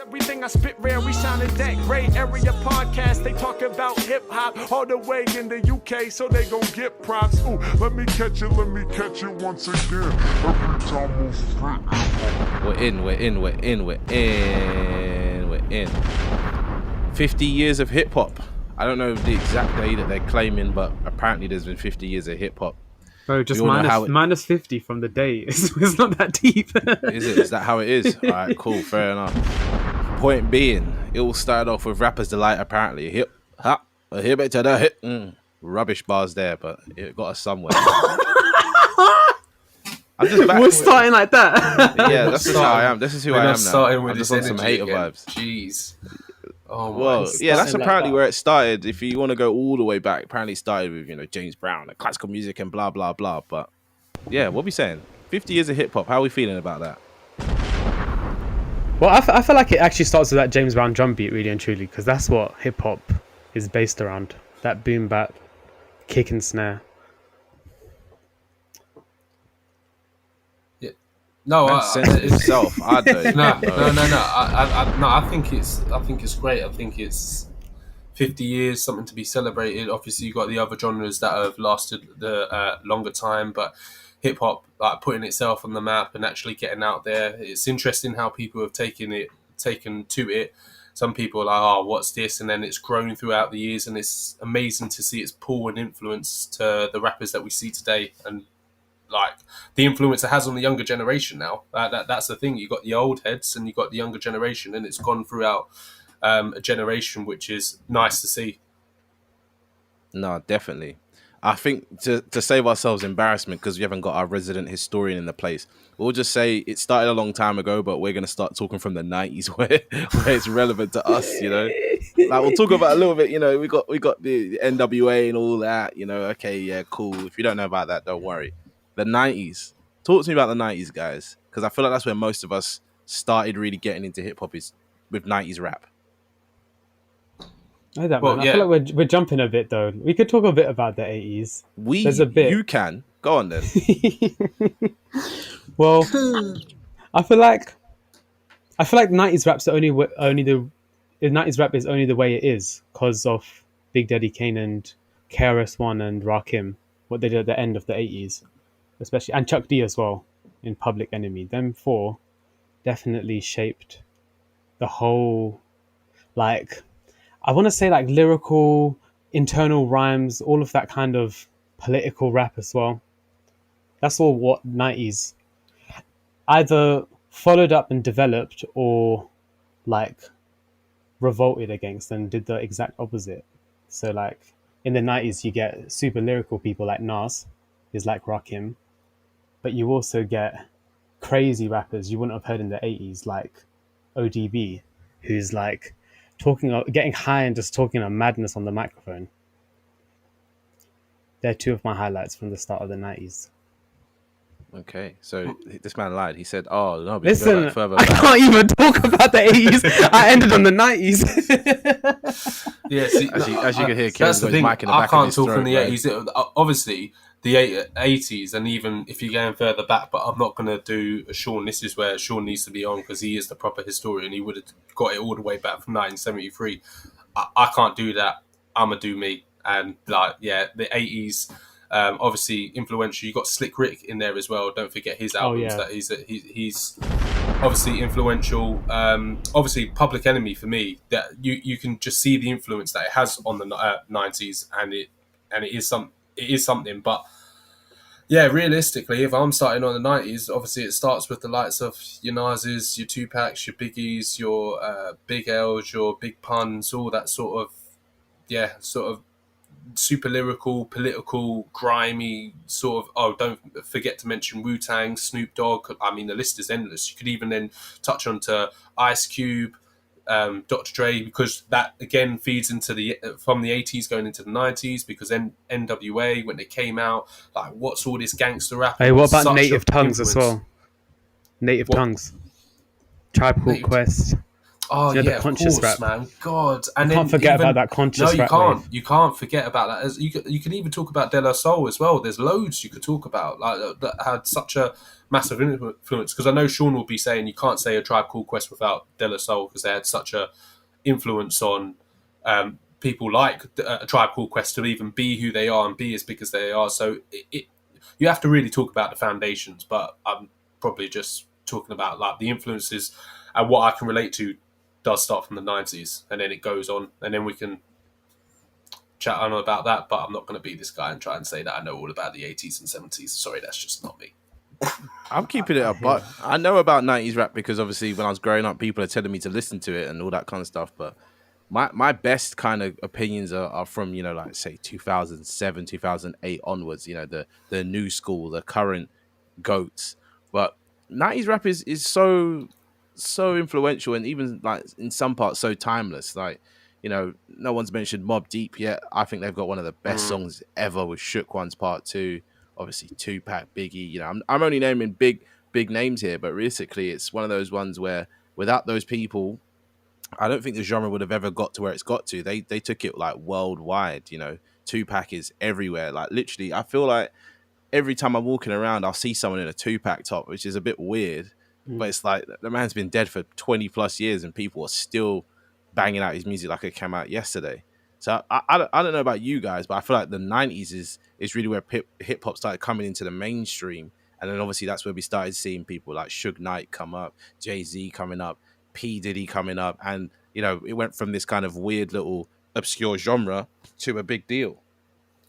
Everything I spit rare, we sound in that great area podcast. They talk about hip hop all the way in the UK, so they gon' get props. Ooh, let me catch it once again. Every time we We're in. 50 years of hip hop. I don't know the exact day that they're claiming, but apparently there's been 50 years of hip hop. Bro, just minus 50 from the day. It's not that deep. Is it? Is that how it is? All right, cool, fair enough. Point being, it all started off with Rapper's Delight, apparently. Hip hop, hip it to the hip. Rubbish bars there, but it got us somewhere. I'm just back. We're starting like that. Yeah, that's just how I am. This is who I am now. Starting with I'm just this on some hater again. vibes. Jeez. Oh, well, yeah, that's apparently like that. where it started. If you want to go all the way back, apparently it started with, James Brown and classical music and blah, blah, blah. But yeah, what we saying? 50 years of hip hop. How are we feeling about that? Well, I feel like it actually starts with that James Brown drum beat, really and truly, because that's what hip hop is based around. That boom bap, kick and snare. No, itself. I don't. No. I think it's great. I think it's 50 years, something to be celebrated. Obviously, you've got the other genres that have lasted the longer time, but hip hop, like putting itself on the map and actually getting out there. It's interesting how people have taken to it. Some people are like, oh, what's this? And then it's grown throughout the years, and it's amazing to see its pull and influence to the rappers that we see today, and like the influence it has on the younger generation now. That's the thing. You got the old heads and you got the younger generation, and it's gone throughout a generation, which is nice to see. No, definitely. I think to save ourselves embarrassment, because we haven't got our resident historian in the place, we'll just say it started a long time ago, but we're going to start talking from the 90s where it's relevant to us, Like we'll talk about a little bit, we got the NWA and all that, Okay, yeah, cool. If you don't know about that, don't worry. The 90s. Talk to me about the 90s, guys, because I feel like that's where most of us started really getting into hip hop, is with 90s rap. I feel like we're jumping a bit though. We could talk a bit about the 80s. There's a bit. You can go on then. Well, I feel like 90s rap's the the 90s rap is only the way it is because of Big Daddy Kane and KRS-One and Rakim, what they did at the end of the 80s. Especially, and Chuck D as well in Public Enemy. Them four definitely shaped the whole, I want to say lyrical, internal rhymes, all of that kind of political rap as well. That's all what 90s either followed up and developed or revolted against and did the exact opposite. So in the 90s you get super lyrical people like Nas, is like Rakim. But you also get crazy rappers you wouldn't have heard in the 80s, like ODB, who's getting high and just talking a madness on the microphone. They're two of my highlights from the start of the 90s. Okay, so this man lied. He said, "Oh no, listen, further I can't even talk about the 80s. I ended on the 90s." Yeah, see, as you can hear, that's the thing. Mic in the back I can't of his talk throat, from the right? 80s. Obviously, the 80s, and even if you're going further back, but I'm not going to do Sean. This is where Sean needs to be on because he is the proper historian. He would have got it all the way back from 1973. I can't do that. I'm going to do me. And the 80s, obviously influential. You got Slick Rick in there as well. Don't forget his albums. That he's obviously influential. Obviously, Public Enemy for me. That you can just see the influence that it has on the 90s, and it is something. But yeah, realistically, if I'm starting on the 90s, obviously it starts with the likes of your Nas's, your Tupacs, your Biggies, your Big L's, your Big Puns, all that sort of super lyrical, political, grimy sort of. Oh, don't forget to mention Wu-Tang, Snoop Dogg. I mean, the list is endless. You could even then touch onto Ice Cube, Dr. Dre, because that again feeds into from the 80s going into the 90s, because NWA, when they came out, what's all this gangster rap? Hey, what about Native Tongues as well? Native Tongues, Tribe Called Quest. Oh So you had yeah, the of conscious course, rap. man. God, You and can't then forget even about that no, conscious you rap can't. wave. You can't forget about that. As you can even talk about De La Soul as well. There's loads you could talk about like that had such a massive influence. Because I know Sean will be saying you can't say a Tribe Called Quest without De La Soul because they had such a influence on people like a Tribe Called Quest to even be who they are and be as big as they are. So you have to really talk about the foundations. But I'm probably just talking about like the influences and what I can relate to does start from the 90s and then it goes on and then we can chat on about that, but I'm not going to be this guy and try and say that I know all about the 80s and 70s. Sorry, that's just not me. I'm keeping it I a hear buck. I know about 90s rap because obviously when I was growing up, people are telling me to listen to it and all that kind of stuff. But my best kind of opinions are from, you know, like say 2007, 2008 onwards, you know, the new school, the current goats. But 90s rap is so influential and even like in some parts so timeless. Like, you know, no one's mentioned Mob Deep yet. I think they've got one of the best songs ever with Shook Ones Part 2. Obviously Tupac, Biggie, you know, I'm only naming big names here, but realistically it's one of those ones where without those people, I don't think the genre would have ever got to where it's got to. They took it like worldwide, you know. Tupac is everywhere. Like literally, I feel like every time I'm walking around, I'll see someone in a Tupac top, which is a bit weird. But it's like the man's been dead for 20 plus years and people are still banging out his music like it came out yesterday. So I don't know about you guys, but I feel like the 90s is really where hip hop started coming into the mainstream. And then obviously that's where we started seeing people like Suge Knight come up, Jay-Z coming up, P. Diddy coming up. And, you know, it went from this kind of weird little obscure genre to a big deal.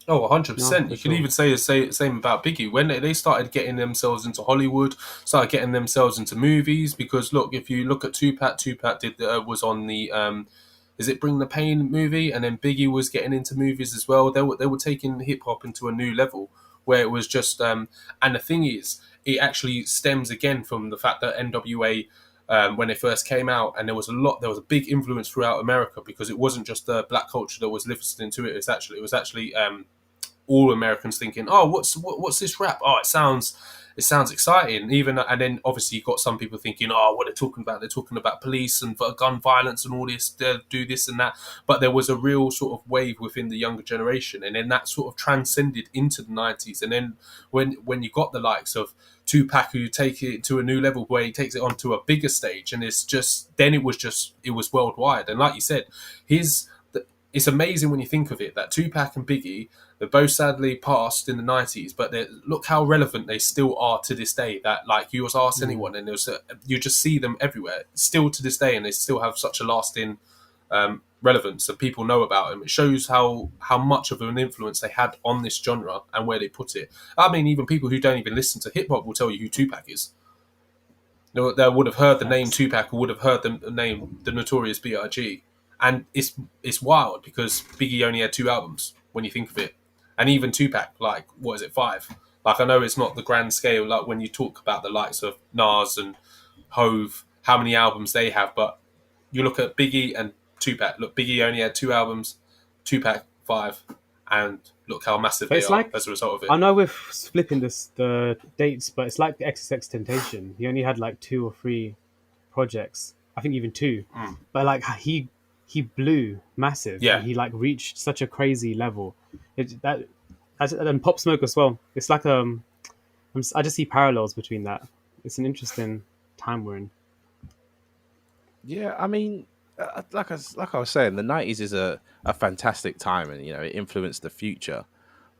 Oh, No, 100%. for You can sure. even say the same about Biggie. When they started getting themselves into Hollywood, started getting themselves into movies, because look, if you look at Tupac did was on the is it Bring the Pain movie, and then Biggie was getting into movies as well. They were taking hip hop into a new level where it was just and the thing is, it actually stems again from the fact that NWA. When they first came out, and there was a big influence throughout America because it wasn't just the black culture that was listening to it. It was actually all Americans thinking, "Oh, what's this rap? Oh, it sounds exciting." Even and then obviously you got some people thinking, "Oh, what they're talking about? They're talking about police and gun violence and all this. They do this and that." But there was a real sort of wave within the younger generation, and then that sort of transcended into the 90s. And then when you got the likes of Tupac, who take it to a new level where he takes it onto a bigger stage, and it was worldwide. And like you said, his it's amazing when you think of it that Tupac and Biggie, they both sadly passed in the 90s, but look how relevant they still are to this day. That like you was asked anyone, and you just see them everywhere, still to this day, and they still have such a lasting relevance that people know about them. It shows how much of an influence they had on this genre and where they put it. I mean, even people who don't even listen to hip hop will tell you who Tupac is. They would have heard the name Facts. Tupac or would have heard the name the Notorious B.I.G. And it's wild because Biggie only had 2 albums when you think of it, and even Tupac, like what is it, 5? Like I know it's not the grand scale like when you talk about the likes of Nas and Hove, how many albums they have, but you look at Biggie and Tupac. Look, Biggie only had 2 albums, Tupac 5, and look how massive But they it's are like, as a result of it. I know we're flipping the dates, but it's like the XXX Temptation. He only had like 2 or 3 projects. I think even 2. But like he blew massive, and Yeah, he like reached such a crazy level. And Pop Smoke as well. It's like I just see parallels between that. It's an interesting time we're in. Yeah, I mean, like I was saying, the 90s is a fantastic time and, you know, it influenced the future.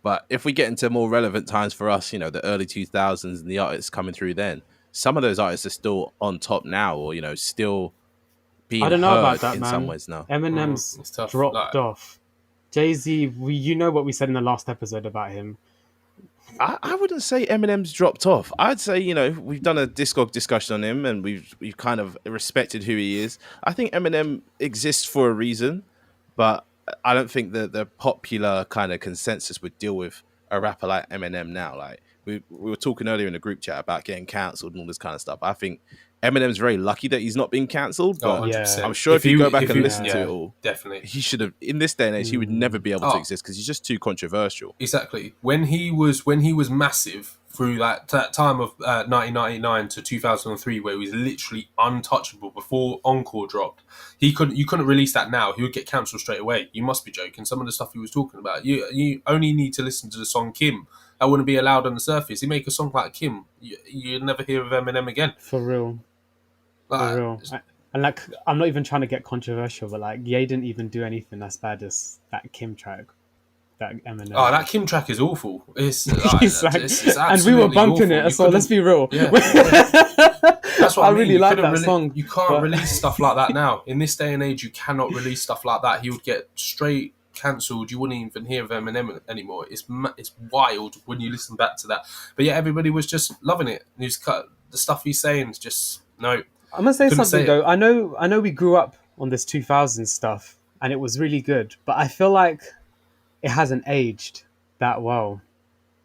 But if we get into more relevant times for us, you know, the early 2000s and the artists coming through then, some of those artists are still on top now or, you know, still I being don't know about heard that, in some man. ways now. Eminem's it's tough. dropped Like off. Jay-Z, you know what we said in the last episode about him. I wouldn't say Eminem's dropped off. I'd say, you know, we've done a Discog discussion on him and we've kind of respected who he is. I think Eminem exists for a reason, but I don't think that the popular kind of consensus would deal with a rapper like Eminem now. Like we were talking earlier in the group chat about getting cancelled and all this kind of stuff. I think Eminem's very lucky that he's not been cancelled, oh, but 100%. I'm sure if you go back and listen to yeah. it all, Definitely. he should have, in this day and age, he would never be able to Oh, exist because he's just too controversial. exactly. When he was massive through that time of 1999 to 2003, where he was literally untouchable before Encore dropped. You couldn't release that now. He would get cancelled straight away. You must be joking. Some of the stuff he was talking about. You only need to listen to the song Kim. That wouldn't be allowed on the surface. You make a song like Kim, you'd never hear of Eminem again. For real. For Like, real. And like, I'm not even trying to get controversial, but like, Ye didn't even do anything as bad as that Kim track. That Eminem. oh, that Kim track is awful. It's like, He's like- it's and we were absolutely bumping awful. it, so let's be real. Yeah, That's what I I mean. really You like couldn't that song. You can't but- release stuff like that now. In this day and age, you cannot release stuff like that. He would get straight cancelled. You wouldn't even hear of Eminem anymore. It's wild when you listen back to that. But yeah, everybody was just loving it. He's cut the stuff he's saying is just no. I'm gonna say Couldn't something say it. though. I know we grew up on this 2000 stuff, and it was really good. But I feel like it hasn't aged that well.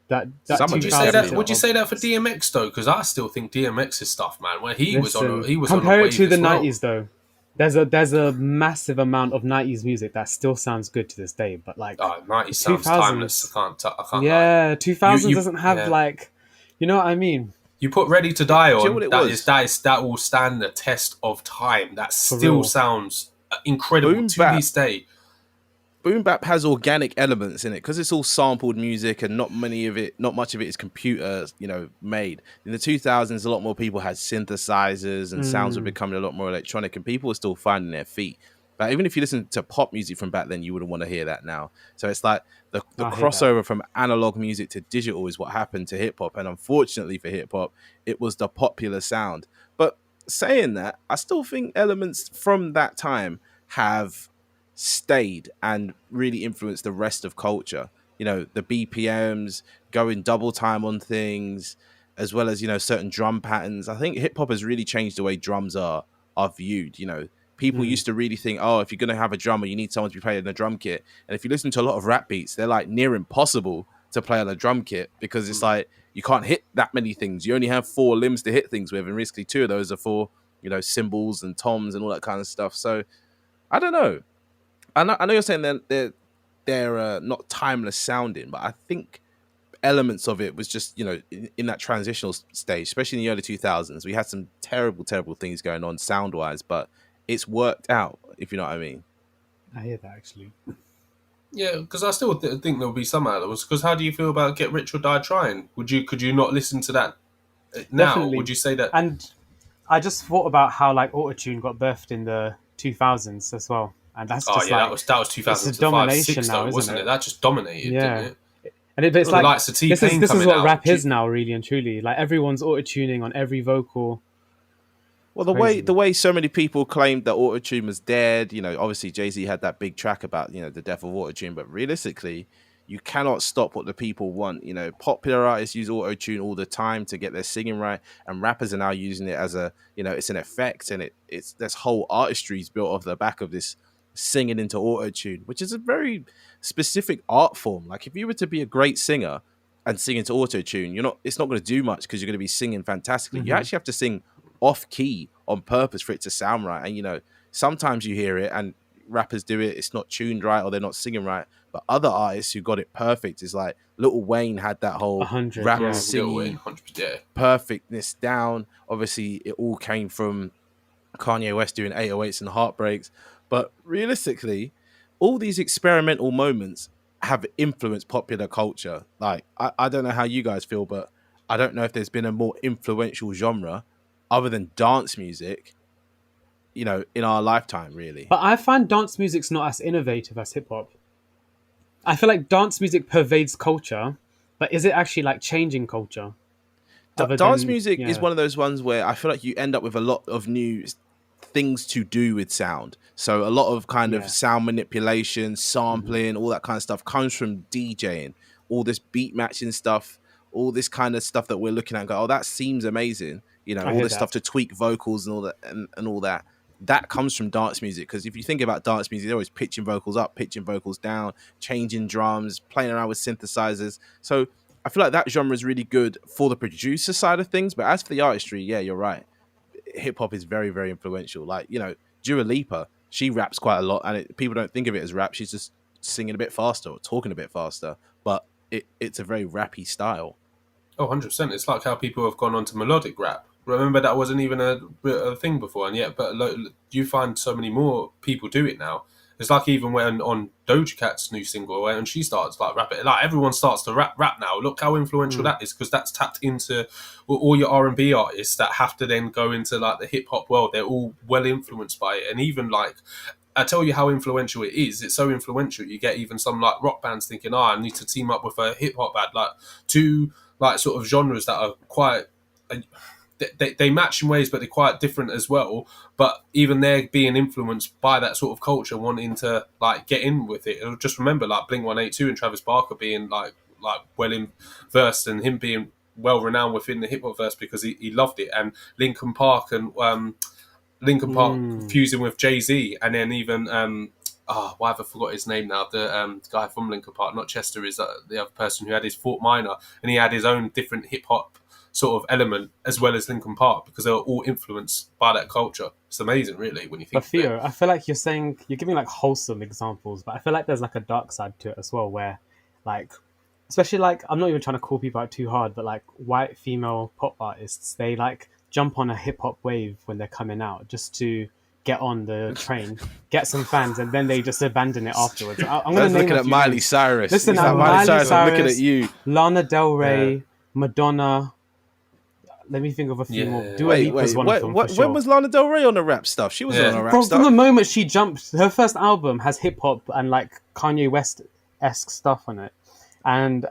That Some of it Would you 2000 say that? definitely Would you say that for DMX though? Because I still think DMX's stuff, man, where he was Listen, on, he was compare on a it to wave the as well. 90s though. There's a massive amount of 90s music that still sounds good to this day. But like, Oh, 90 sounds 2000s. timeless. I can't lie. yeah, 2000 You- doesn't have yeah. like, you know what I mean? You put "Ready to Die" you know on. what it That was? that will stand the test of time. That still real. sounds incredible Boom to bap. this day. Boom bap has organic elements in it because it's all sampled music and not much of it is computer, made. In the 2000s, a lot more people had synthesizers and sounds were becoming a lot more electronic, and people were still finding their feet. But even if you listen to pop music from back then, you wouldn't want to hear that now. So it's like the I hear crossover from analog music to digital is what happened to hip hop, and unfortunately for hip hop, it was the popular sound. But saying that, I still think elements from that time have stayed and really influenced the rest of culture. The BPMs, going double time on things, as well as certain drum patterns. I think hip hop has really changed the way drums are viewed. People used to really think, oh, if you're going to have a drummer, you need someone to be playing a drum kit. And if you listen to a lot of rap beats, they're like near impossible to play on a drum kit because it's like you can't hit that many things. You only have 4 limbs to hit things with, and basically 2 of those are for cymbals and toms and all that kind of stuff. So I don't know. I know you're saying they're not timeless sounding, but I think elements of it was just in that transitional stage, especially in the early 2000s. We had some terrible things going on sound wise, but it's worked out, if you know what I mean. I hear that actually. Yeah, because I still think there'll be some elements. Because how do you feel about "Get Rich or Die Trying"? Could you not listen to that now? Definitely. Would you say that? And I just thought about how like autotune got birthed in the 2000s as well, and that's Oh just yeah, like that was 2005, domination 6 now, though, isn't wasn't it? it? That just dominated, Yeah. didn't it? and it's Well, like likes of this T-Pain is coming what out. rap is now, really and truly. Like everyone's auto-tuning on every vocal. Well, the way so many people claimed that autotune was dead, obviously Jay-Z had that big track about, the death of autotune, but realistically, you cannot stop what the people want. Popular artists use autotune all the time to get their singing right, and rappers are now using it as a, it's an effect, and it's this whole artistry is built off the back of this singing into autotune, which is a very specific art form. Like if you were to be a great singer and sing into autotune, it's not going to do much because you're going to be singing fantastically. You actually have to sing off key on purpose for it to sound right. And sometimes you hear it and rappers do it, it's not tuned right or they're not singing right. But other artists who got it perfect is like Lil Wayne had that whole 100, rap yeah. singing 100%, yeah. perfectness down. Obviously, it all came from Kanye West doing 808s and heartbreaks. But realistically, all these experimental moments have influenced popular culture. Like, I don't know how you guys feel, but I don't know if there's been a more influential genre other than dance music, in our lifetime, really. But I find dance music's not as innovative as hip hop. I feel like dance music pervades culture, but is it actually like changing culture? Dance music is one of those ones where I feel like you end up with a lot of new things to do with sound. So a lot of kind of sound manipulation, sampling, all that kind of stuff comes from DJing, all this beat matching stuff, all this kind of stuff that we're looking at and go, oh, that seems amazing. All this stuff to tweak vocals and all that and all that. That comes from dance music, because if you think about dance music, they're always pitching vocals up, pitching vocals down, changing drums, playing around with synthesizers. So I feel like that genre is really good for the producer side of things. But as for the artistry, yeah, you're right. Hip hop is very, very influential. Like, Dua Lipa, she raps quite a lot, and people don't think of it as rap. She's just singing a bit faster or talking a bit faster, but it's a very rappy style. Oh, 100%. It's like how people have gone on to melodic rap. Remember, that wasn't even a thing before, and yet, but you find so many more people do it now. It's like even when on Doja Cat's new single, when she starts like rapping, like everyone starts to rap now. Look how influential that is, because that's tapped into all your R&B artists that have to then go into like the hip hop world. They're all well influenced by it, and even like I tell you how influential it is. It's so influential. You get even some like rock bands thinking, "Oh, I need to team up with a hip hop band." Like two like sort of genres that are quite. They match in ways, but they're quite different as well. But even they're being influenced by that sort of culture, wanting to like get in with it. And just remember, like Blink-182 and Travis Barker being like well in versed, and him being well renowned within the hip hop verse because he loved it, and Linkin Park fusing with Jay-Z, and then even why have I forgot his name now? The guy from Linkin Park, not Chester, is the other person who had his Fort Minor, and he had his own different hip hop sort of element as well as Linkin Park, because they were all influenced by that culture. It's amazing, really, when you think. But Theo, I feel like you're giving like wholesome examples, but I feel like there's like a dark side to it as well, where like, especially like, I'm not even trying to call people out too hard, but like white female pop artists, they like jump on a hip hop wave when they're coming out just to get on the train, get some fans, and then they just abandon it afterwards. I'm going to looking at Miley Cyrus. Listen, Miley Cyrus. I'm looking at you. Lana Del Rey, Madonna. Let me think of a few more. Dua Lipa's one of them, for sure. When was Lana Del Rey on the rap stuff? She was on the rap stuff. From the moment she jumped, her first album has hip hop and like Kanye West-esque stuff on it. And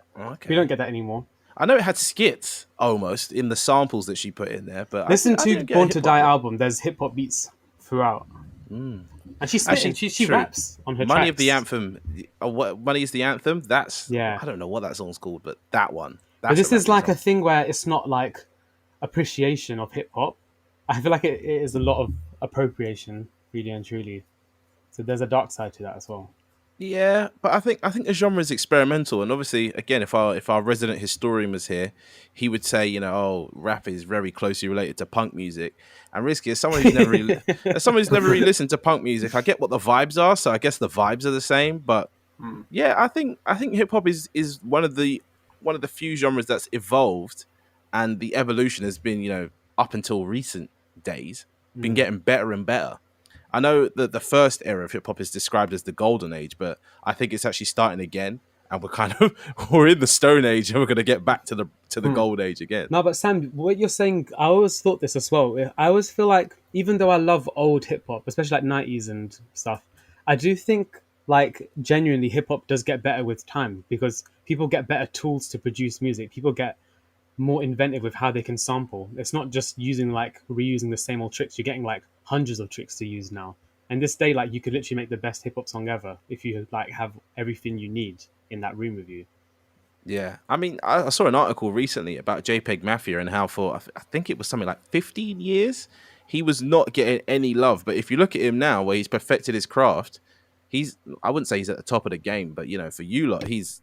we don't get that anymore. I know it had skits almost in the samples that she put in there, but listen to Born to Die album. There's hip hop beats throughout, and she's spitting. She raps on her Money tracks. of the Anthem. What Money is the Anthem? That's I don't know what that song's called, but that one. But this is like a thing where it's not like appreciation of hip hop. I feel like it is a lot of appropriation, really and truly. So there's a dark side to that as well. Yeah, but I think the genre is experimental, and obviously, again, if our resident historian was here, he would say, rap is very closely related to punk music. And Risky, as someone who's never really listened to punk music, I get what the vibes are, so I guess the vibes are the same. But yeah, I think hip hop is one of the few genres that's evolved, and the evolution has been, up until recent days, been getting better and better. I know that the first era of hip hop is described as the golden age, but I think it's actually starting again, and we're in the stone age, and we're going to get back to the gold age again. No, but Sam, what you're saying, I always thought this as well. I always feel like, even though I love old hip hop, especially like 90s and stuff, I do think like genuinely hip hop does get better with time, because people get better tools to produce music. People get more inventive with how they can sample. It's not just reusing the same old tricks. You're getting like hundreds of tricks to use now. And this day, like, you could literally make the best hip hop song ever if you like have everything you need in that room with you. Yeah, I mean, I saw an article recently about JPEG Mafia and how for I think it was something like 15 years he was not getting any love. But if you look at him now, where he's perfected his craft, I wouldn't say he's at the top of the game, but for you lot, he's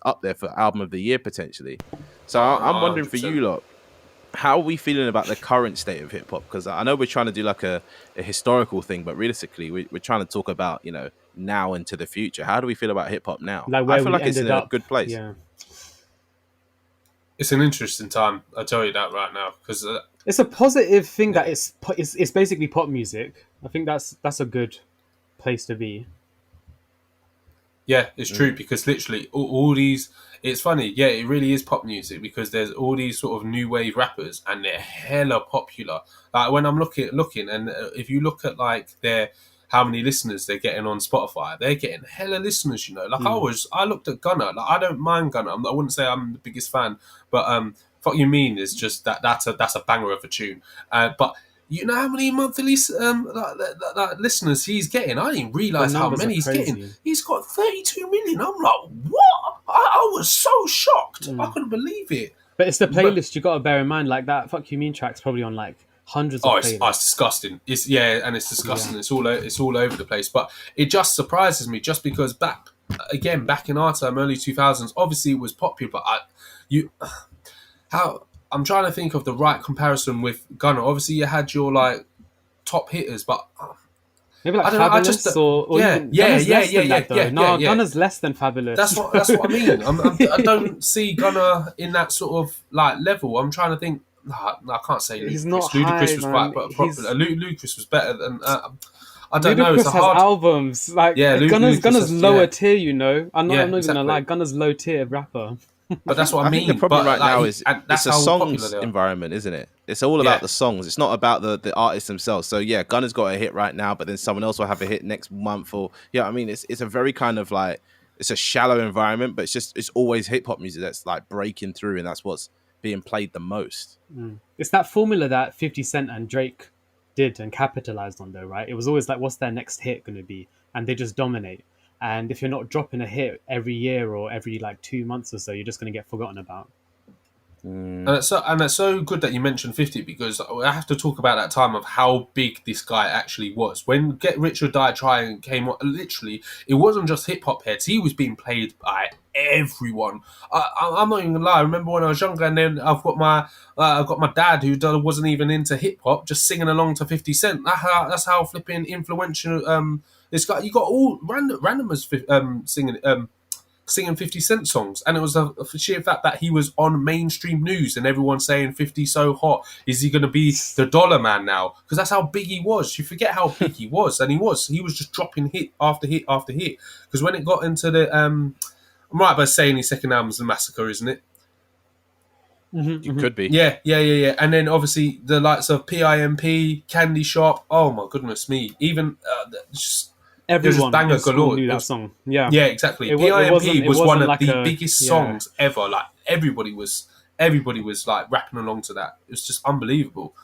up there for album of the year potentially. So I'm wondering 100%. For you lot, how are we feeling about the current state of hip hop? Because I know we're trying to do like a historical thing, but realistically, we're trying to talk about now into the future. How do we feel about hip hop now? Like where I feel like it's in a good place. Yeah, it's an interesting time. I'll tell you that right now, because it's a positive thing that it's basically pop music. I think that's a good place to be. Yeah, it's true, because literally all these... It's funny, yeah, it really is pop music, because there's all these sort of new wave rappers, and they're hella popular. Like, when I'm looking, and if you look at like how many listeners they're getting on Spotify, they're getting hella listeners. Like I looked at Gunna. Like, I don't mind Gunna. I wouldn't say I'm the biggest fan, but Fuck You Mean is just that's a banger of a tune. But you know how many monthly listeners he's getting? I didn't realise how many he's getting. He's got 32 million. I'm like, what? I was so shocked. I couldn't believe it. But it's the playlist you got to bear in mind. Like, that Fuck You Mean track's probably on like hundreds of playlists. It's disgusting. It's disgusting. Yeah. It's all over the place. But it just surprises me, just because back in our time, early 2000s, obviously it was popular. But I'm trying to think of the right comparison with Gunna. Obviously, you had your like top hitters, but Maybe like I don't know. I just Fabulous or yeah, even yeah, Gunna's yeah, less yeah, than yeah, that though. yeah, No, yeah. Gunna's less than Fabulous. That's what I mean. I don't see Gunna in that sort of like level. I'm trying to think. No, I can't say He's not Ludacris. high, Ludacris was man. quite popular. Ludacris was better than. I don't know. It's Ludacris a has hard. albums. Like Yeah, Gunna's Ludacris has, lower yeah, tier, you know. yeah, I'm not even gonna lie. exactly. Gunna's low tier rapper. But that's what I I think the mean. problem But right like, now is and it's that's a how popular songs they are. environment, isn't it? It's all about Yeah, the songs. It's not about the artists themselves. So yeah, Gunna's got a hit right now, but then someone else will have a hit next month. Or yeah, I mean, it's a very kind of like it's a shallow environment, but it's always hip hop music that's like breaking through, and that's what's being played the most. It's that formula that 50 Cent and Drake did and capitalized on, though, right? It was always like, what's their next hit going to be? And they just dominate. And if you're not dropping a hit every year or every like 2 months or so, you're just going to get forgotten about. and it's so good that you mentioned 50 because I have to talk about that time of how big this guy actually was. When Get Rich or Die Trying came on, literally, it wasn't just hip hop heads. He was being played by everyone. I'm not even gonna lie. I remember when I was younger, and then I've got my dad who wasn't even into hip hop, just singing along to 50 Cent. That's how flipping influential this guy. You got all randomers singing 50 Cent songs. And it was a sheer fact that he was on mainstream news and everyone saying 50 so hot. Is he going to be the dollar man now? Because that's how big he was. You forget how big he was. And he was just dropping hit after hit after hit. Because when it got into the... I'm right by saying his second album's The Massacre, isn't it? You could be. Yeah. And then obviously the likes of PIMP, Candy Shop. Oh my goodness me. Even just... It was just Everyone banger in school galore. knew It that was- song. Yeah. Yeah, exactly. It PIMP wasn't was one of like the a- biggest yeah. songs ever. Like everybody was like rapping along to that. It was just unbelievable.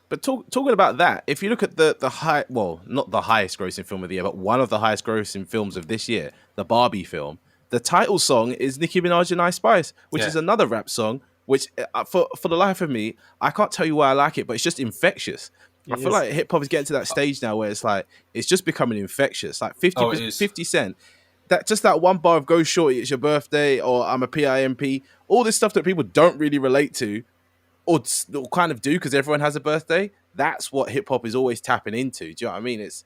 But talking about that, if you look at the high, well, not the highest grossing film of the year, but one of the highest grossing films of this year, the Barbie film, the title song is Nicki Minaj and Ice Spice, which Yeah. is another rap song, which for the life of me, I can't tell you why I like it, but it's just infectious. I feel is. like hip hop is getting to that stage now where it's like, it's just becoming infectious. Like 50, Oh, it is. 50 Cent, that one bar of Go Shorty, it's your birthday, or I'm a PIMP, all this stuff that people don't really relate to, or kind of do because everyone has a birthday. That's what hip hop is always tapping into. Do you know what I mean? It's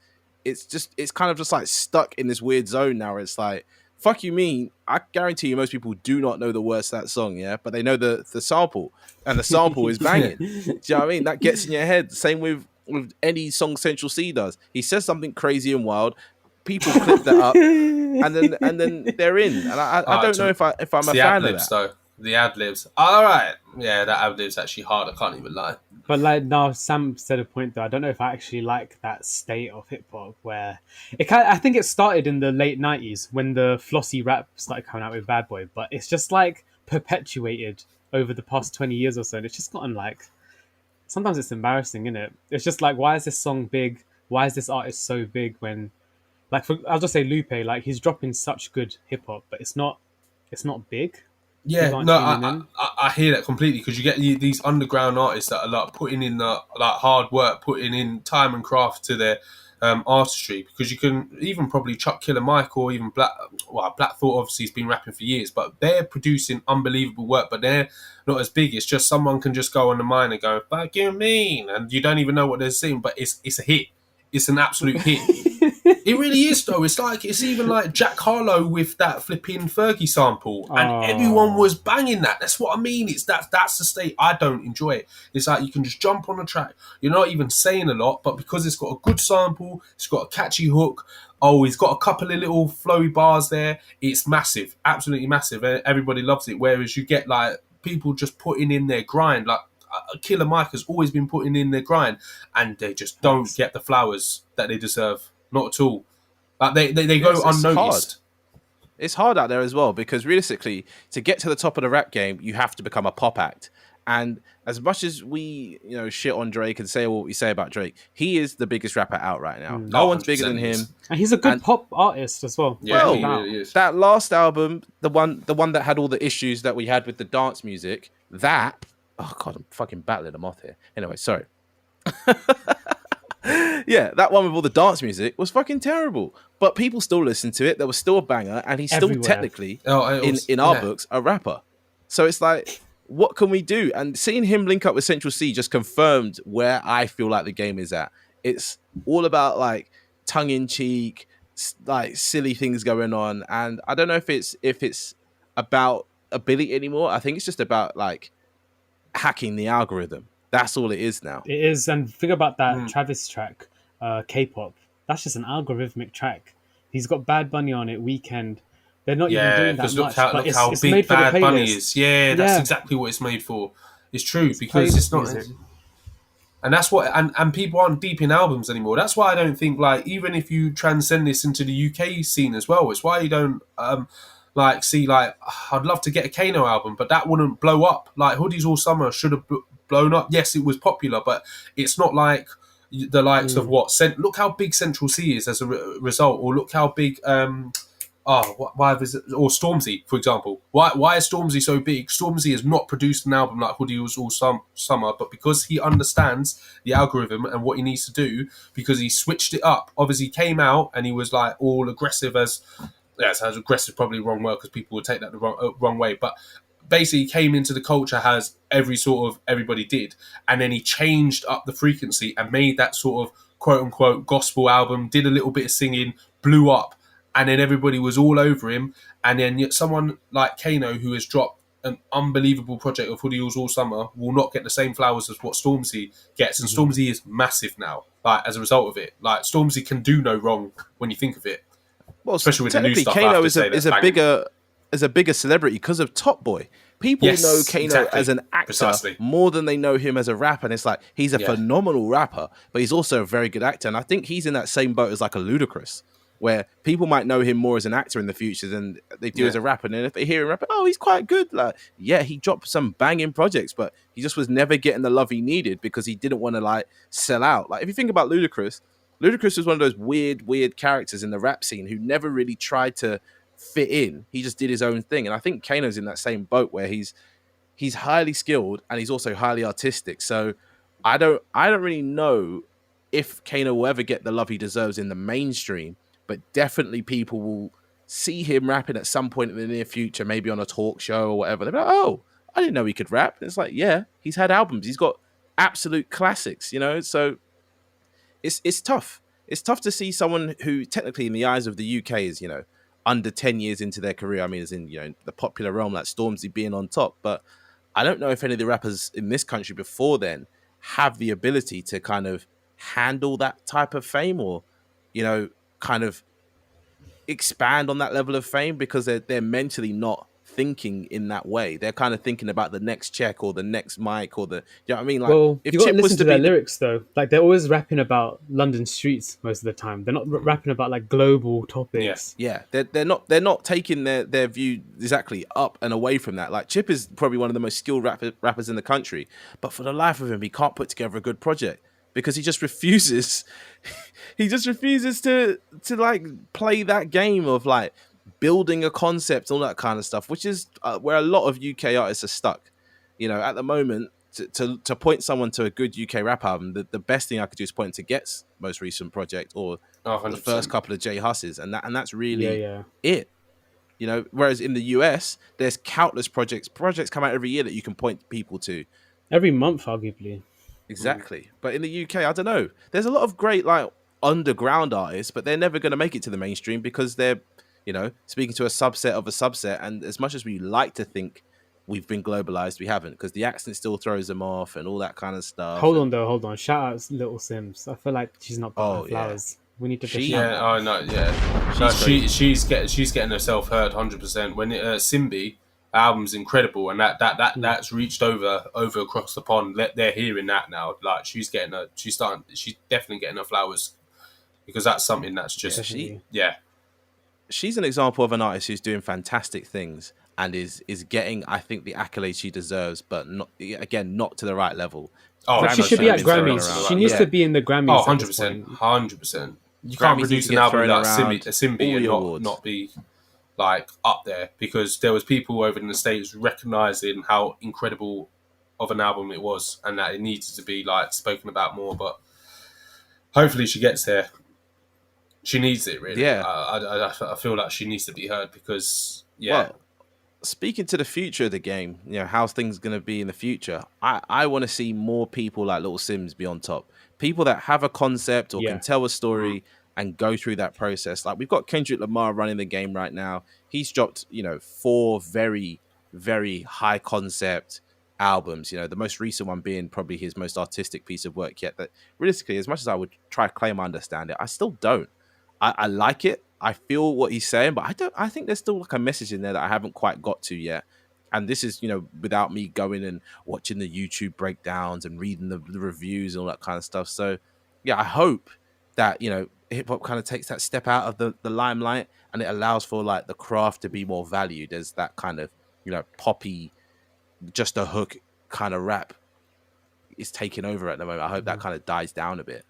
kind of just like stuck in this weird zone now where it's like, fuck you mean, I guarantee you most people do not know the words to that song, yeah? But they know the sample. And the sample is banging. Do you know what I mean? That gets in your head. Same with any song Central C does. He says something crazy and wild. People clip that up and then they're in. And I don't know if I'm It's a the fan of ad-libs, that. though. The ad-libs. All right. Yeah, that ad-lib's actually hard. I can't even lie. But like now, Sam said a point though. I don't know if I actually like that state of hip hop where I think it started in the late '90s when the flossy rap started coming out with Bad Boy, but it's just like perpetuated over the past 20 years or so, and it's just gotten like sometimes it's embarrassing, isn't it? It's just like, why is this song big? Why is this artist so big when, like, I'll just say Lupe, like he's dropping such good hip hop, but it's not big. Yeah, People aren't no, tuning in. I hear that completely because you get these underground artists that are like putting in the like hard work, putting in time and craft to their artistry. Because you can even probably chuck Killer Mike or even Black Thought obviously has been rapping for years, but they're producing unbelievable work. But they're not as big. It's just someone can just go on the mine and go, "Fuck you mean," and you don't even know what they're saying, but it's a hit. It's an absolute hit. It really is, though. It's even like Jack Harlow with that flipping Fergie sample, and everyone was banging that. That's what I mean. That's the state. I don't enjoy it. It's like you can just jump on the track. You're not even saying a lot, but because it's got a good sample, it's got a catchy hook. Oh, it's got a couple of little flowy bars there. It's massive, absolutely massive. Everybody loves it. Whereas you get like people just putting in their grind, like. Killer Mike has always been putting in their grind, and they just don't get the flowers that they deserve. Not at all. Like they go It's unnoticed. It's hard out there as well because realistically, to get to the top of the rap game, you have to become a pop act. And as much as we, shit on Drake and say what we say about Drake, he is the biggest rapper out right now. No one's bigger than 100% him. And he's a good pop artist as well. Yeah, Well, he really is. that last album, the one that had all the issues that we had with the dance music, oh god, I'm fucking battling them off here. Anyway, sorry. Yeah, that one with all the dance music was fucking terrible. But people still listened to it. There was still a banger, and he's still Everywhere. technically, in our books, a rapper. So it's like, what can we do? And seeing him link up with Central C just confirmed where I feel like the game is at. It's all about like tongue in cheek, like silly things going on. And I don't know if it's about ability anymore. I think it's just about like hacking the algorithm. That's all it is now. It is, and think about that Mm. Travis track, K-pop. That's just an algorithmic track. He's got Bad Bunny on it. Weekend. They're not even Yeah, doing that because look much, how but look how it's big made for the Bad Bunny playlist. is. Yeah, that's Yeah, exactly what it's made for. It's true it's because it's playlist not. music. And that's what and people aren't deep in albums anymore. That's why I don't think, like, even if you transcend this into the UK scene as well, it's why you don't like see, like, I'd love to get a Kano album, but that wouldn't blow up. Like Hoodies All Summer should have blown up. Yes, it was popular, but it's not like the likes of what look how big Central C is as a result, or look how big why is it, or Stormzy, for example. Why is Stormzy so big? Stormzy has not produced an album like Hoodie Was All Summer, but because he understands the algorithm and what he needs to do, because he switched it up. Obviously, he came out and he was like all aggressive as. Yes, as aggressive probably the wrong word because people would take that the wrong way, but basically he came into the culture as everybody did, and then he changed up the frequency and made that sort of quote unquote gospel album, did a little bit of singing, blew up, and then everybody was all over him. And then yet someone like Kano, who has dropped an unbelievable project of Hoodie All Summer, will not get the same flowers as what Stormzy gets. And Stormzy is massive now, like as a result of it. Like Stormzy can do no wrong when you think of it, Well, especially with the new technically, stuff. I have Kano to is say a is that's a banging. bigger celebrity because of Top Boy. People Yes, know Kano exactly. as an actor Precisely. more than they know him as a rapper, and it's like he's a Yeah. phenomenal rapper, but he's also a very good actor. And I think he's in that same boat as like a Ludacris, where people might know him more as an actor in the future than they do Yeah. as a rapper. And if they hear him rapping, oh, he's quite good. Like, yeah, he dropped some banging projects, but he just was never getting the love he needed because he didn't want to like sell out. Like if you think about Ludacris, Ludacris was one of those weird characters in the rap scene who never really tried to fit in. He just did his own thing. And I think Kano's in that same boat where he's highly skilled and he's also highly artistic. So I don't really know if Kano will ever get the love he deserves in the mainstream, but definitely people will see him rapping at some point in the near future, maybe on a talk show or whatever. They'll be like, oh, I didn't know he could rap. And it's like, yeah, he's had albums. He's got absolute classics, you know? So it's tough. It's tough to see someone who technically in the eyes of the UK is, you know, under 10 years into their career. I mean, as in, you know, the popular realm like Stormzy being on top. But I don't know if any of the rappers in this country before then have the ability to kind of handle that type of fame or, you know, kind of expand on that level of fame because they're mentally not thinking in that way. They're kind of thinking about the next check or the next mic or the, you know what I mean? Like, Well, if you got to Chip was listen to to their be lyrics though. Like they're always rapping about London streets most of the time. They're not rapping about like global topics. yeah, they're not taking their view exactly up and away from that. Like Chip is probably one of the most skilled rappers in the country, but for the life of him, he can't put together a good project because he just refuses. He just refuses to like play that game of like building a concept, all that kind of stuff, which is where a lot of UK artists are stuck. You know, at the moment, to point someone to a good UK rap album, the best thing I could do is point to Get's most recent project or Oh, the 100%. first couple of J Husses, and that's really Yeah. it. You know, whereas in the US, there's countless projects come out every year that you can point people to. Every month, arguably. Exactly. But in the UK, I don't know. There's a lot of great like underground artists, but they're never going to make it to the mainstream because they're, you know, speaking to a subset of a subset. And as much as we like to think we've been globalized, we haven't, because the accent still throws them off and all that kind of stuff. Hold on. Shout out Little Sims. I feel like she's not got her flowers. We need to She- shout Yeah, out. oh no, yeah. She's She's getting herself heard 100%. When Simbi album's incredible, and that's reached over across the pond. They're hearing that now. Like she's definitely getting her flowers because that's something that's just she- yeah. She's an example of an artist who's doing fantastic things and is getting, I think, the accolades she deserves, but not to the right level. Oh, But she should be at Grammys. She needs Yeah. to be in the Grammys. Oh, at 100%, this point. 100%. You Grammys can't need produce to an get album thrown like around Simbi all and the awards. not be like up there, because there was people over in the States recognizing how incredible of an album it was and that it needed to be like spoken about more. But hopefully she gets there. She needs it, really. Yeah. I feel like she needs to be heard because Well, speaking to the future of the game, you know, how's things going to be in the future? I want to see more people like Little Sims be on top. People that have a concept or Yeah. can tell a story and go through that process. Like we've got Kendrick Lamar running the game right now. He's dropped, 4 very, very high concept albums. The most recent one being probably his most artistic piece of work yet. That realistically, as much as I would try to claim I understand it, I still don't. I like it. I feel what he's saying, but I don't. I think there's still like a message in there that I haven't quite got to yet. And this is, without me going and watching the YouTube breakdowns and reading the reviews and all that kind of stuff. So, yeah, I hope that, hip hop kind of takes that step out of the limelight and it allows for like the craft to be more valued as that kind of, poppy, just a hook kind of rap is taking over at the moment. I hope that kind of dies down a bit.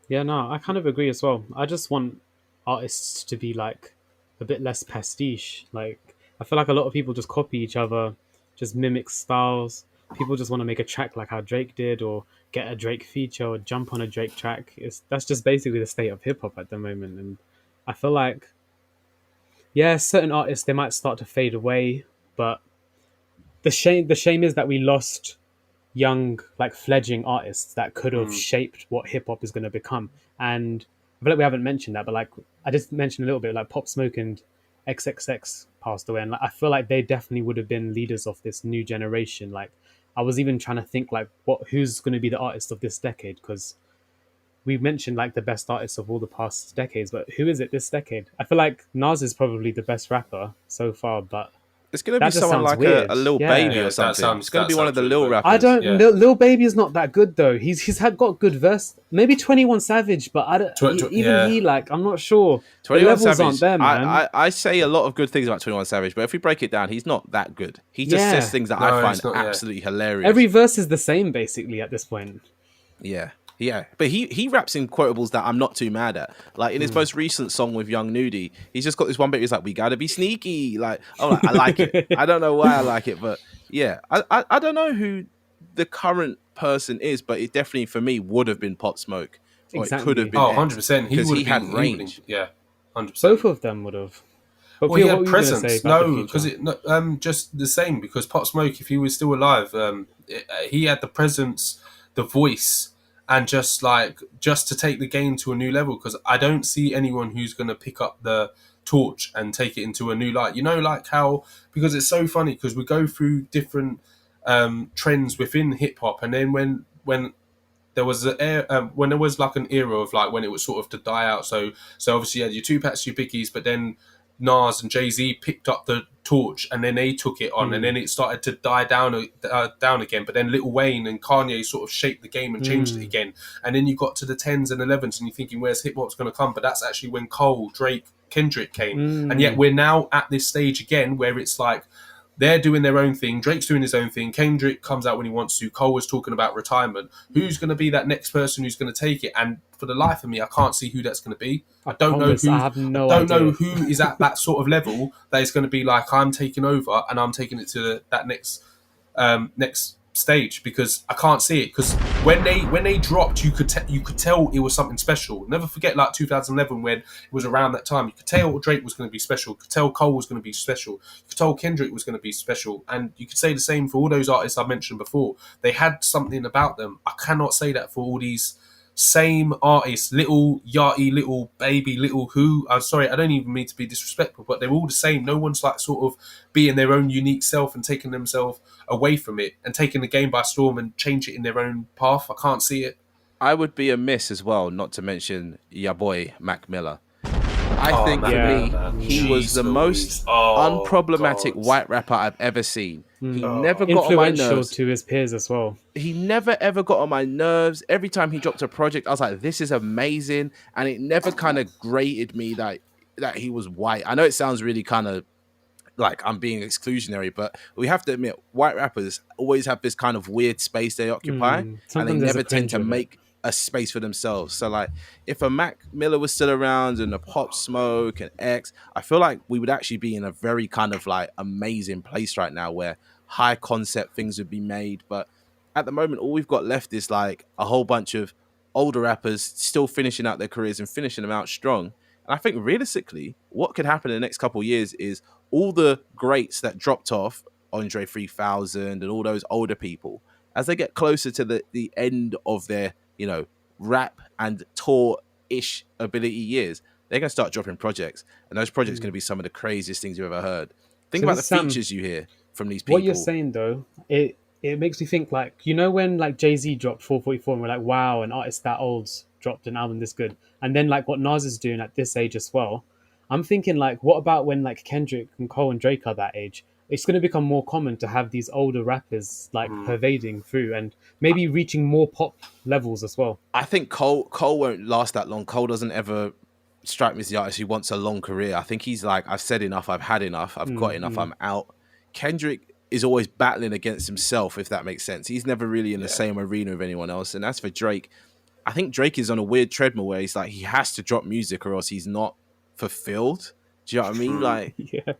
Yeah, no, I kind of agree as well. I just want artists to be like a bit less pastiche. Like, I feel like a lot of people just copy each other, just mimic styles. People just want to make a track like how Drake did, or get a Drake feature, or jump on a Drake track. That's just basically the state of hip hop at the moment. And I feel like, yeah, certain artists they might start to fade away, but the shame is that we lost young, like fledgling artists that could have shaped what hip hop is going to become. And I feel like we haven't mentioned that, but like I just mentioned a little bit, like Pop Smoke and XXX passed away, and like, I feel like they definitely would have been leaders of this new generation. Like I was even trying to think like who's going to be the artist of this decade, because we mentioned like the best artists of all the past decades, but who is it this decade? I feel like Nas is probably the best rapper so far, but it's going to that be just someone sounds like weird. a Lil Yeah. Baby Yeah, or that something. sounds- It's going to be that one of the sounds Lil really good. rappers. I don't. Yeah. Lil Baby is not that good though. He's had got good verse. Maybe 21 Savage, but I don't. Even yeah. he, like, I'm not sure. The 21 levels Savage, aren't there, man. I say a lot of good things about 21 Savage, but if we break it down, he's not that good. He just Yeah. says things that No, I find he's not, yeah. absolutely hilarious. Every verse is the same basically at this point. Yeah, but he raps in quotables that I'm not too mad at. Like in his most recent song with Young Nudie, he's just got this one bit. He's like, "We gotta be sneaky." Like, I like it. I don't know why I like it, but yeah, I don't know who the current person is, but it definitely for me would have been Pop Smoke, or Exactly. it could have been. Oh, 100%. He because would he had have range. Yeah, 100%. Both of them would have. But Well, Pia, he what had were you going to presence. say about No, the because future? just the same. Because Pop Smoke, if he was still alive, he had the presence, the voice, and just to take the game to a new level. Because I don't see anyone who's going to pick up the torch and take it into a new light. Like how, because it's so funny because we go through different trends within hip hop, and then when there was when there was like an era of like when it was sort of to die out. So obviously you had your Tupacs, your Biggies, but then Nas and Jay-Z picked up the torch and then they took it on, and then it started to die down again. But then Lil Wayne and Kanye sort of shaped the game and changed it again. And then you got to the 10s and 11s and you're thinking, where's hip hop's going to come? But that's actually when Cole, Drake, Kendrick came. And yet we're now at this stage again where it's like they're doing their own thing. Drake's doing his own thing. Kendrick comes out when he wants to. Cole was talking about retirement. Who's going to be that next person who's going to take it? And for the life of me, I can't see who that's going to be. I don't know who. I have no don't know idea. who is at that sort of level that is going to be like, I'm taking over and I'm taking it to that next stage, because I can't see it. Because when they dropped, you could tell it was something special. Never forget like 2011 when it was around that time. You could tell Drake was going to be special. You could tell Cole was going to be special. You could tell Kendrick was going to be special, and you could say the same for all those artists I mentioned before. They had something about them. I cannot say that for all these same artists, Little Yachty, Little Baby, Little Who. I'm sorry, I don't even mean to be disrespectful, but they're all the same. No one's like sort of being their own unique self and taking themselves away from it and taking the game by storm and change it in their own path. I can't see it. I would be amiss as well, not to mention your boy Mac Miller. I think for man. me, he was the most unproblematic God. white rapper I've ever seen. He never got on my Influential nerves. to his peers as well. He never ever got on my nerves. Every time he dropped a project, I was like, "This is amazing," and it never kind of grated me that he was white. I know it sounds really kind of like I'm being exclusionary, but we have to admit, white rappers always have this kind of weird space they occupy, and they Sometimes there's a never tend cringe to with it. make a space for themselves. So like if a Mac Miller was still around and a Pop Smoke and X, I feel like we would actually be in a very kind of like amazing place right now where high concept things would be made. But at the moment, all we've got left is like a whole bunch of older rappers still finishing out their careers and finishing them out strong. And I think realistically, what could happen in the next couple of years is all the greats that dropped off, Andre 3000 and all those older people, as they get closer to the end of their, rap and tour ish ability years, they're going to start dropping projects, and those projects are going to be some of the craziest things you've ever heard. Think So about the this, Sam, features you hear from these what you're people. saying though, it makes me think like, you know, when like Jay-Z dropped 444 and we're like, wow, an artist that old's dropped an album this good, and then like what Nas is doing at this age as well. I'm thinking like, what about when like Kendrick and Cole and Drake are that age? It's going to become more common to have these older rappers like pervading through and maybe reaching more pop levels as well. I think Cole won't last that long. Cole doesn't ever strike me as the artist who wants a long career. I think he's like, I've said enough, I've had enough, I've got enough, I'm out. Kendrick is always battling against himself, if that makes sense. He's never really in the same arena with anyone else. And as for Drake, I think Drake is on a weird treadmill where he's like, he has to drop music or else he's not fulfilled. Do you know what I mean? Like, Yeah.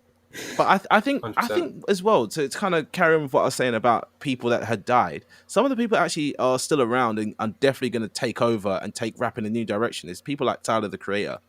but I think 100%. as well, to kind of carry on with what I was saying about people that had died, some of the people actually are still around and are definitely going to take over and take rap in a new direction. It's people like Tyler the Creator.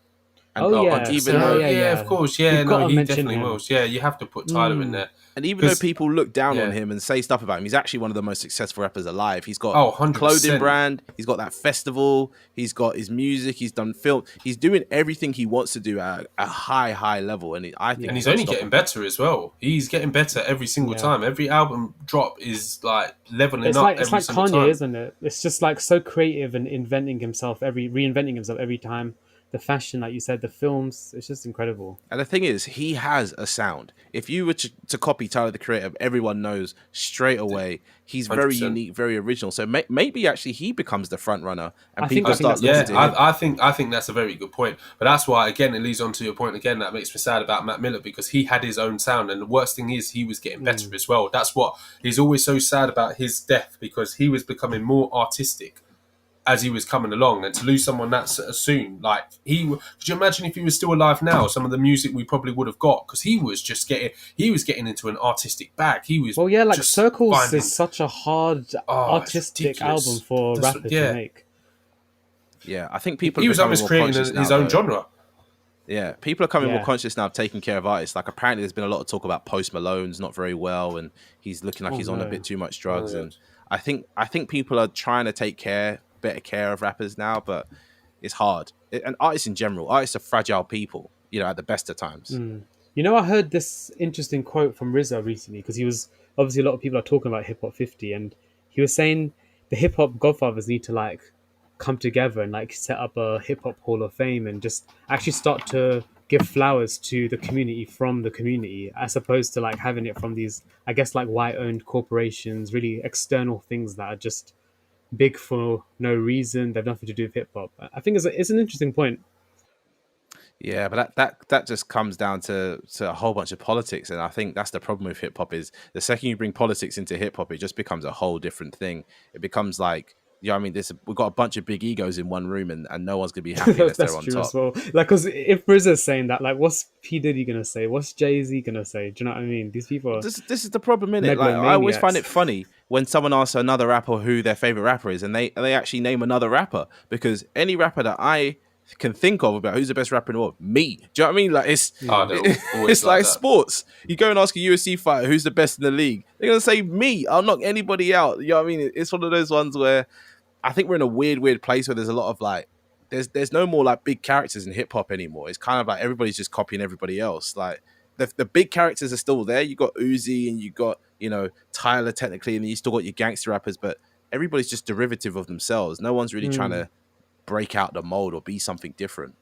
And Oh yeah, even yeah, though, yeah. Of course, yeah, You've no, gotta he mention definitely him. will. Yeah, you have to put Tyler in there. and even though 'Cause- people look down on yeah. him and say stuff about him, he's actually one of the most successful rappers alive. He's got 100%. clothing brand, he's got that festival, he's got his music, he's done film, he's doing everything he wants to do at a high level. And I think And he's only getting better as well. He's getting better every single time. Every album drop is like leveling It's up. like every single Kanye, time. isn't it? It's just like so creative and reinventing himself every time. The fashion, like you said, the films, it's just incredible. And the thing is, he has a sound. If you were to copy Tyler the Creator, everyone knows straight away he's very 100%. unique, very original. So maybe actually he becomes the front runner and I think people start that's listening Yeah, to him. I think that's a very good point. But that's why, again, it leads on to your point again. That makes me sad about Matt Miller because he had his own sound, and the worst thing is he was getting better as well. That's what he's always so sad about his death because he was becoming more artistic as he was coming along, and to lose someone that soon, like could you imagine if he was still alive now? Some of the music we probably would have got because he was getting into an artistic bag. He was Well, yeah, like just Circles finding- is such a hard it's artistic ridiculous. album for That's- rappers yeah. to make. Yeah, I think people he are was becoming almost more creating conscious his now, own though. genre. Yeah, people are coming more Yeah. conscious now of taking care of artists. Like apparently there's been a lot of talk about Post Malone's not very well and he's looking like Oh, he's on a no. bit too much drugs. Oh, And I think people are trying to take better care of rappers now, but it's hard. And artists in general, artists are fragile people, at the best of times. You know, I heard this interesting quote from RZA recently because he was obviously a lot of people are talking about Hip Hop 50, and he was saying the hip hop godfathers need to like come together and like set up a hip hop hall of fame and just actually start to give flowers to the community from the community, as opposed to like having it from these, I guess, like white owned corporations, really external things that are just big for no reason. They have nothing to do with hip hop. I think it's an interesting point. Yeah, but that just comes down to a whole bunch of politics, and I think that's the problem with hip hop is the second you bring politics into hip hop, it just becomes a whole different thing. It becomes like, I mean, we've got a bunch of big egos in one room, and no one's gonna be happy unless That's they're on true top. as well. Like, because if RZA's saying that, like, what's P Diddy gonna say? What's Jay-Z gonna say? Do you know what I mean? These people are This is the problem, innit? Like, I always find it funny when someone asks another rapper who their favorite rapper is, and they actually name another rapper, because any rapper that I can think of about who's the best rapper in the world, me. Do you know what I mean? Like it's always like that. sports. You go and ask a UFC fighter who's the best in the league, they're gonna say me. I'll knock anybody out. You know what I mean? It's one of those ones where I think we're in a weird place where there's a lot of like there's no more like big characters in hip hop anymore. It's kind of like everybody's just copying everybody else. Like the big characters are still there. You got Uzi and you got Tyler technically, and you still got your gangster rappers, but everybody's just derivative of themselves. No one's really trying to break out the mold or be something different.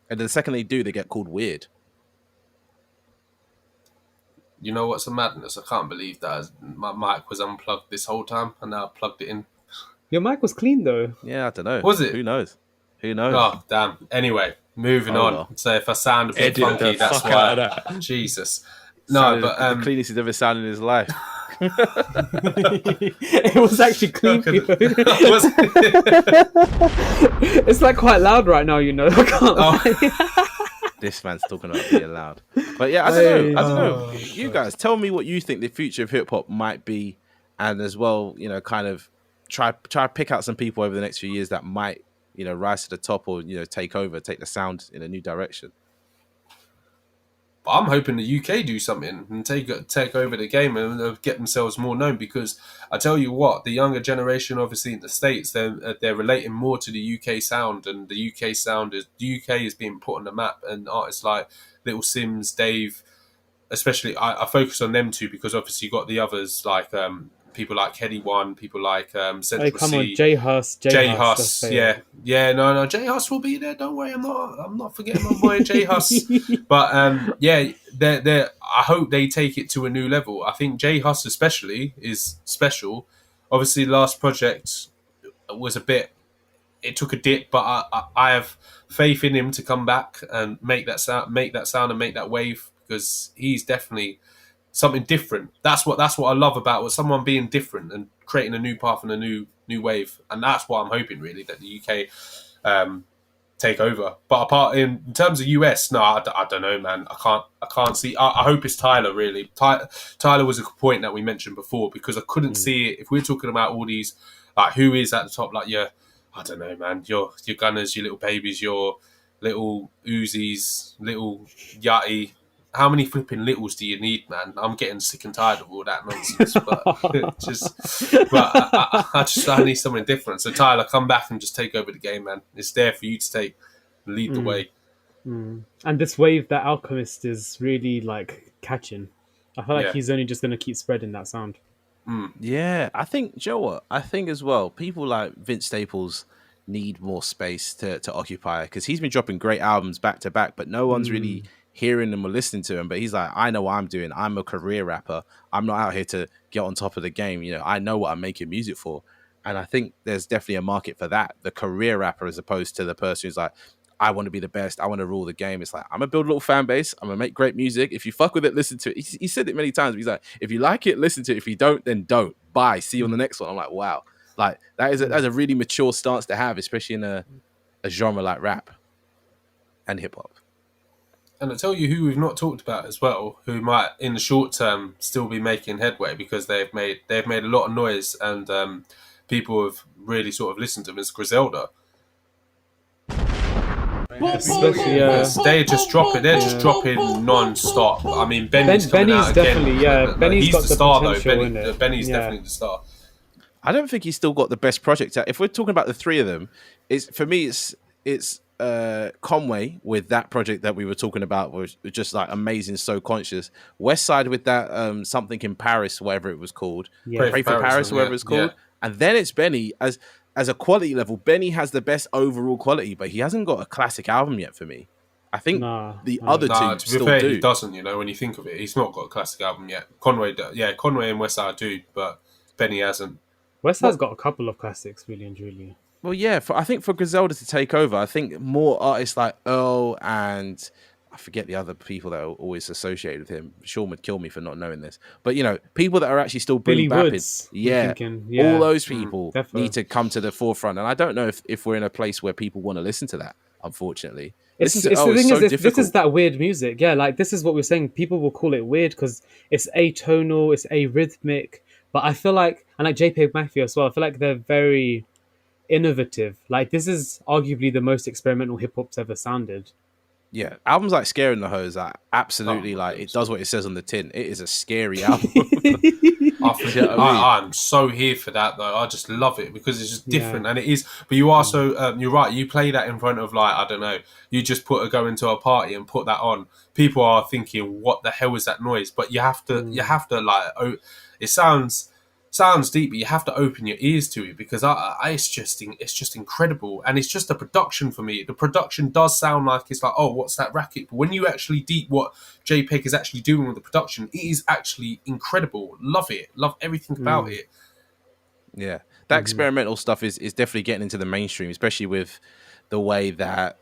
And the second they do, they get called weird. You know what's a madness? I can't believe that my mic was unplugged this whole time, and now I plugged it in. Your mic was clean though. Yeah, I don't know. Was it? Who knows? Who knows? Oh, damn. Anyway, moving Oh, on. well. So if I sound a bit Edit funky, the that's fuck why. out of that. Jesus. No, Sounded but the cleanest he's ever sounded in his life. It was actually clean. Was people. it? It's like quite loud right now, you know. I can't lie. This man's talking about being loud. But yeah, I don't know. You guys, tell me what you think the future of hip hop might be, and as well, kind of try to pick out some people over the next few years that might, rise to the top or take over, take the sound in a new direction. I'm hoping the UK do something and take over the game and get themselves more known. Because I tell you what, the younger generation, obviously in the States, they're relating more to the UK sound, and the UK is being put on the map. And artists like Little Sims, Dave, especially, I focus on them two because obviously you got the others like people like Heady One, people like Hey, Central come on, C. J Hus, J let's Hus, say yeah, yeah, no, J Hus will be there. Don't worry, I'm not forgetting my boy J Hus. it. But yeah, they I hope they take it to a new level. I think J Hus especially is special. Obviously, the last project was a bit. It took a dip, but I have faith in him to come back and make that sound, and make that wave, because he's definitely something different. That's what I love about someone being different and creating a new path and a new wave, and that's what I'm hoping really, that the UK take over. But apart in terms of US, no, I don't know, man. I can't see. I hope it's Tyler really. Tyler was a point that we mentioned before, because I couldn't see it. If we're talking about all these, like who is at the top, like I don't know, man. Your Gunners, your little babies, your little Uzis, little Yachty. How many flipping littles do you need, man? I'm getting sick and tired of all that nonsense. I need something different. So Tyler, come back and just take over the game, man. It's there for you to take, lead the way. And this wave that Alchemist is really like catching. I feel like Yeah. he's only just going to keep spreading that sound. Yeah, I think, do you know what? I think as well, people like Vince Staples need more space to occupy, because he's been dropping great albums back to back, but no one's really hearing them or listening to him. But he's like, I know what I'm doing. I'm a career rapper. I'm not out here to get on top of the game. You know, I know what I'm making music for. And I think there's definitely a market for that. The career rapper, as opposed to the person who's like, I want to be the best. I want to rule the game. It's like, I'm going to build a little fan base. I'm going to make great music. If you fuck with it, listen to it. He said it many times. But he's like, if you like it, listen to it. If you don't, then don't. Bye. See you on the next one. I'm like, wow. Like, that's a really mature stance to have, especially in a genre like rap and hip hop. And I tell you who we've not talked about as well, who might in the short term still be making headway, because they've made a lot of noise, and people have really sort of listened to them, is Griselda. Especially, They're just dropping non-stop. I mean, Benny's coming Benny's out definitely, again. yeah. Benny's he's got the the star though. potential, innit? Benny's Yeah. definitely the star. I don't think he's still got the best project. If we're talking about the three of them, for me it's Conway with that project that we were talking about, was just like amazing, so conscious. West Side with that something in Paris, whatever it was called, Yeah. Pray for Paris, whatever it's called, and then it's Benny as a quality level. Benny has the best overall quality, but he hasn't got a classic album yet for me. I think the other two to be still fair, do. he doesn't. You know, when you think of it, he's not got a classic album yet. Conway and West Side do, but Benny hasn't. West Side's got a couple of classics, really and truly. Well, yeah, I think for Griselda to take over, I think more artists like Earl and I forget the other people that are always associated with him. Sean would kill me for not knowing this, but you know, people that are actually still Billy boom bapping, Woods. yeah, Yeah. all those people definitely. need to come to the forefront. And I don't know if we're in a place where people want to listen to that. Unfortunately, It's listen the to thing it's so is, difficult. this is that weird music. Yeah, like this is what we're saying. People will call it weird because it's atonal, it's arrhythmic. But I feel like, and like JPEG Mafia as well, I feel like they're very innovative. Like this is arguably the most experimental hip hop's ever sounded. Yeah, albums like Scaring the Hose are absolutely like it does what it says on the tin. It is a scary album. I'm so here for that though. I just love it because it's just different, and it is. But you also, you're right. You play that in front of like, I don't know. You just go into a party and put that on. People are thinking, "What the hell is that noise?" But you have to like. It sounds deep, but you have to open your ears to it because it's just incredible, and it's just the production for me. The production does sound like it's like, oh, what's that racket? But when you actually deep what JPEG is actually doing with the production, it is actually incredible. Love it, love everything about it. Yeah, that experimental stuff is definitely getting into the mainstream, especially with the way that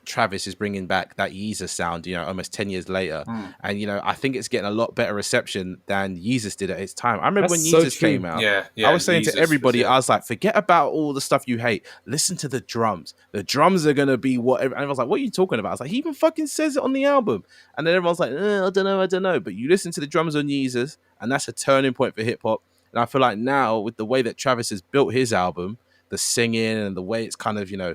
Travis is bringing back that Yeezus sound, you know, almost 10 years later. And, you know, I think it's getting a lot better reception than Yeezus did at its time. I remember when Yeezus came out, I was saying to everybody, I was like, forget about all the stuff you hate. Listen to the drums. The drums are going to be whatever. And I was like, what are you talking about? I was like, he even fucking says it on the album. And then everyone's like, I don't know. But you listen to the drums on Yeezus, and that's a turning point for hip hop. And I feel like now, with the way that Travis has built his album, the singing and the way it's kind of, you know,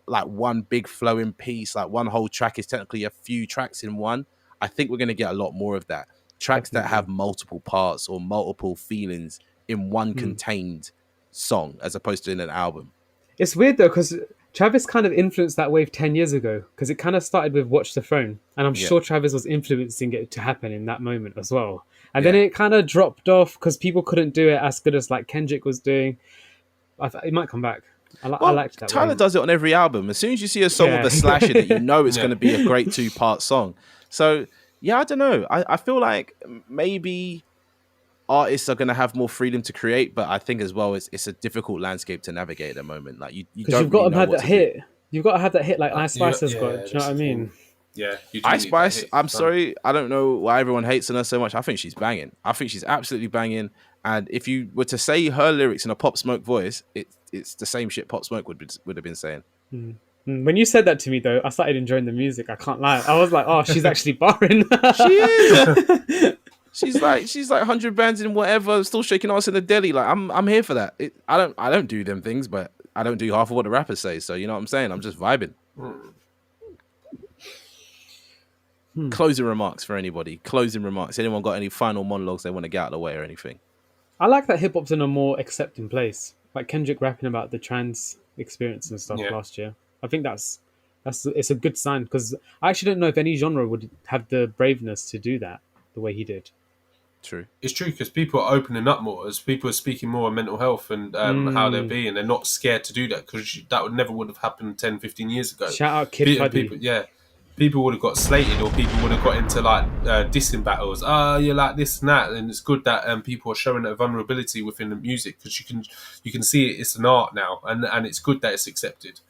like one big flowing piece, like one whole track is technically a few tracks in one. I think we're going to get a lot more of that. Tracks that have multiple parts or multiple feelings in one contained song as opposed to in an album. It's weird though, because Travis kind of influenced that wave 10 years ago, because it kind of started with Watch the Throne. And I'm sure Travis was influencing it to happen in that moment as well. And then it kind of dropped off because people couldn't do it as good as like Kendrick was doing. It might come back. I liked that. Tyler does it on every album. As soon as you see a song with a slasher that you know it's going to be a great 2-part song. So, yeah, I don't know. I feel like maybe artists are going to have more freedom to create, but I think as well it's a difficult landscape to navigate at the moment. Like you don't you've got really to know have what that to hit. do. You've got to have that hit like Ice Spice has got. Do you know what I mean? Yeah, you do Ice need Spice, that hit. I'm sorry, I don't know why everyone hates on her so much. I think she's banging. I think she's absolutely banging. And if you were to say her lyrics in a Pop Smoke voice, it's the same shit Pop Smoke would have been saying. When you said that to me though, I started enjoying the music. I can't lie. I was like, oh, she's actually barring. She is. She's like 100 bands in whatever, still shaking ass in the deli. Like I'm here for that. I don't do them things, but I don't do half of what the rappers say. So you know what I'm saying? I'm just vibing. Closing remarks for anybody. Closing remarks. Anyone got any final monologues they want to get out of the way or anything? I like that hip hop's in a more accepting place. Like Kendrick rapping about the trans experience and stuff last year. I think it's a good sign, because I actually don't know if any genre would have the braveness to do that the way he did. True. It's true, because people are opening up more, as people are speaking more on mental health and how they're being. They're not scared to do that, because that never would have happened 10, 15 years ago. Shout out Kid Cudi. People would have got slated, or people would have got into like dissing battles. You're like this and that, and it's good that people are showing that vulnerability within the music, because you can see it's an art now, and it's good that it's accepted.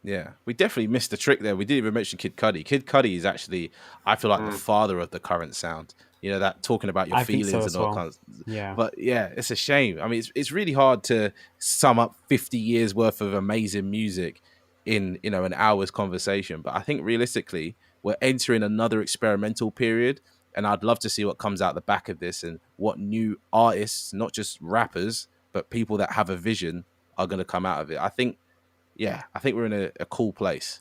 Yeah, we definitely missed the trick there. We didn't even mention Kid Cudi. Kid Cudi is actually, I feel like, the father of the current sound. You know, that talking about your feelings and all kinds. Yeah. But yeah, it's a shame. I mean, it's really hard to sum up 50 years worth of amazing music in, you know, an hour's conversation. But I think realistically, we're entering another experimental period, and I'd love to see what comes out the back of this and what new artists, not just rappers, but people that have a vision are going to come out of it. I think we're in a cool place.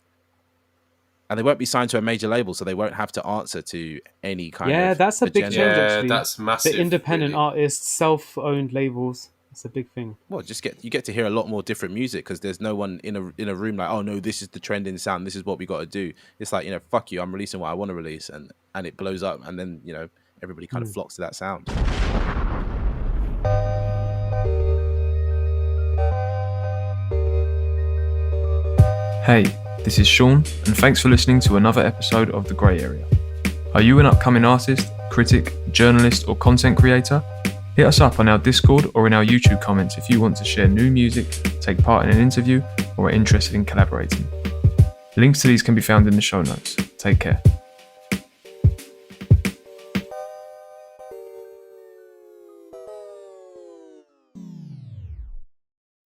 And they won't be signed to a major label, so they won't have to answer to any kind of... Yeah, that's a big change, actually. That's massive. The independent artists, self-owned labels, it's a big thing. Well, you get to hear a lot more different music, because there's no one in a room like, oh no, this is the trending sound, this is what we got to do. It's like, you know, fuck you, I'm releasing what I want to release, and it blows up, and then, you know, everybody kind of flocks to that sound. Hey, this is Sean, and thanks for listening to another episode of The Grey Area. Are you an upcoming artist, critic, journalist, or content creator? Hit us up on our Discord or in our YouTube comments if you want to share new music, take part in an interview, or are interested in collaborating. Links to these can be found in the show notes. Take care.